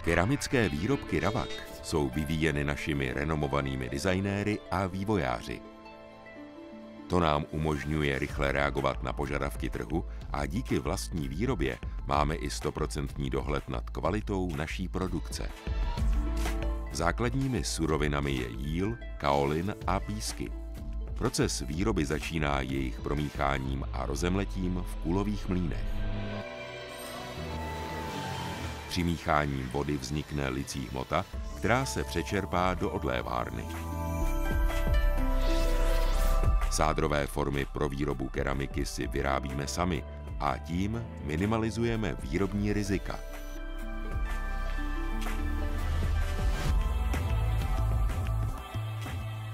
Keramické výrobky Ravak jsou vyvíjeny našimi renomovanými designéry a vývojáři. To nám umožňuje rychle reagovat na požadavky trhu a díky vlastní výrobě máme i 100% dohled nad kvalitou naší produkce. Základními surovinami je jíl, kaolin a písky. Proces výroby začíná jejich promícháním a rozemletím v kulových mlýnech. Přimícháním vody vznikne licí hmota, která se přečerpá do odlévárny. Sádrové formy pro výrobu keramiky si vyrábíme sami a tím minimalizujeme výrobní rizika.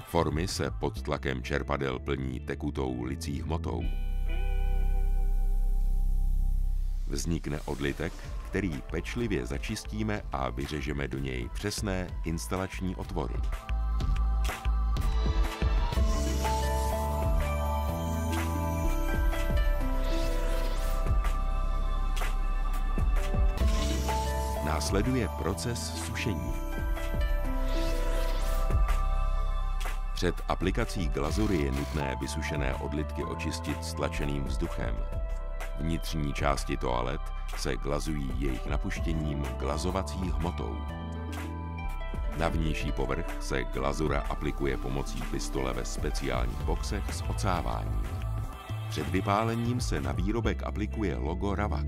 Formy se pod tlakem čerpadel plní tekutou licí hmotou. Vznikne odlitek, který pečlivě začistíme a vyřežeme do něj přesné instalační otvory. Následuje proces sušení. Před aplikací glazury je nutné vysušené odlitky očistit stlačeným vzduchem. Vnitřní části toalet se glazují jejich napuštěním glazovací hmotou. Na vnější povrch se glazura aplikuje pomocí pistole ve speciálních boxech s ocáváním. Před vypálením se na výrobek aplikuje logo Ravak.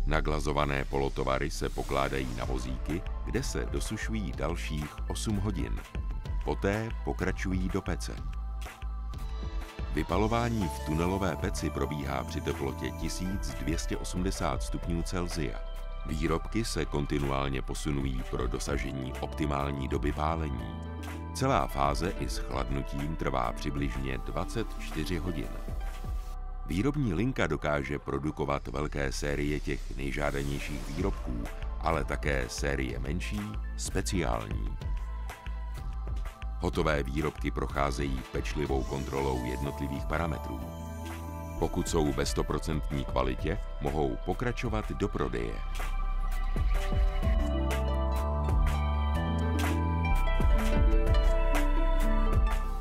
Naglazované polotovary se pokládají na vozíky, kde se dosušují dalších 8 hodin. Poté pokračují do pece. Vypalování v tunelové peci probíhá při teplotě 1280 stupňů Celsia. Výrobky se kontinuálně posunují pro dosažení optimální doby pálení. Celá fáze i s chladnutím trvá přibližně 24 hodin. Výrobní linka dokáže produkovat velké série těch nejžádanějších výrobků, ale také série menší, speciální. Hotové výrobky procházejí pečlivou kontrolou jednotlivých parametrů. Pokud jsou ve 100% kvalitě, mohou pokračovat do prodeje.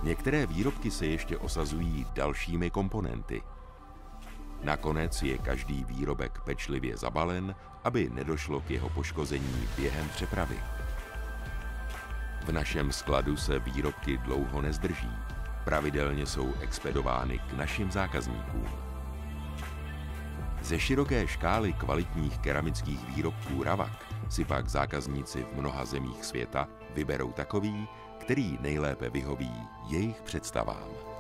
Některé výrobky se ještě osazují dalšími komponenty. Nakonec je každý výrobek pečlivě zabalen, aby nedošlo k jeho poškození během přepravy. V našem skladu se výrobky dlouho nezdrží. Pravidelně jsou expedovány k našim zákazníkům. Ze široké škály kvalitních keramických výrobků Ravak si pak zákazníci v mnoha zemích světa vyberou takový, který nejlépe vyhoví jejich představám.